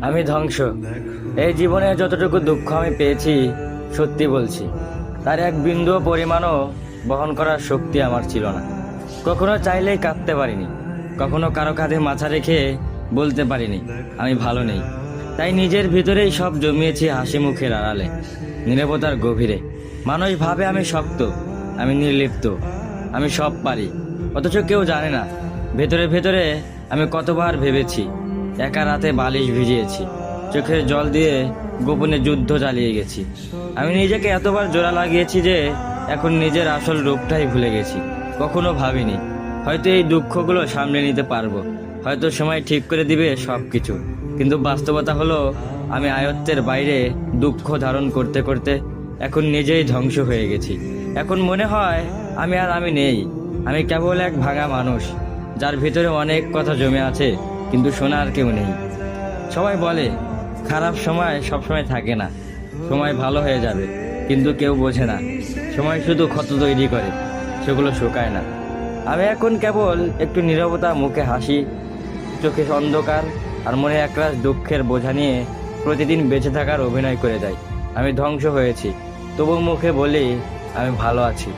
আমি ধ্বংস। এই জীবনে যতটুকু দুঃখ আমি পেয়েছি, সত্যি বলছি, তার এক বিন্দু পরিমাণও বহন করার শক্তি আমার ছিল না। কখনো চাইলেই কাঁদতে পারিনি, কখনো কারো কাঁধে মাথা রেখে বলতে পারিনি আমি ভালো নেই। তাই নিজের ভিতরেই সব জমিয়েছি হাসি মুখের আড়ালে, নীরবতার গভীরে। মানুষ ভাবে আমি শক্ত, আমি নির্লিপ্ত, আমি সব পারি, অথচ কেউ জানে না ভেতরে ভেতরে আমি কতবার ভেবেছি। একা রাতে বালিশ ভিজিয়েছি, চোখের জল দিয়ে গোপনে যুদ্ধ চালিয়ে গেছি। আমি নিজেকে এতবার জোড়া লাগিয়েছি যে এখন নিজের আসল রূপটাই ভুলে গেছি। কখনো ভাবিনি হয়তো এই দুঃখগুলো সামলে নিতে পারবো, হয়তো সময় ঠিক করে দিবে সব কিছু। কিন্তু বাস্তবতা হলো আমি আয়ত্তের বাইরে দুঃখ ধারণ করতে করতে এখন নিজেই ধ্বংস হয়ে গেছি। এখন মনে হয় আমি নেই, আমি কেবল এক ভাঙা মানুষ, যার ভিতরে অনেক কথা জমে আছে কিন্তু শোনার কেউ নেই। সবাই বলে খারাপ সময় সবসময় থাকে না, সময় ভালো হয়ে যাবে, কিন্তু কেউ বোঝে না সময় শুধু ক্ষত তৈরি করে, সেগুলো শুকায় না। আমি এখন কেবল একটু নীরবতা, মুখে হাসি, চোখে অন্ধকার আর মনে একরাশ দুঃখের বোঝা নিয়ে প্রতিদিন বেঁচে থাকার অভিনয় করে যাই। আমি ধ্বংস হয়েছি, তবু মুখে বলি আমি ভালো আছি।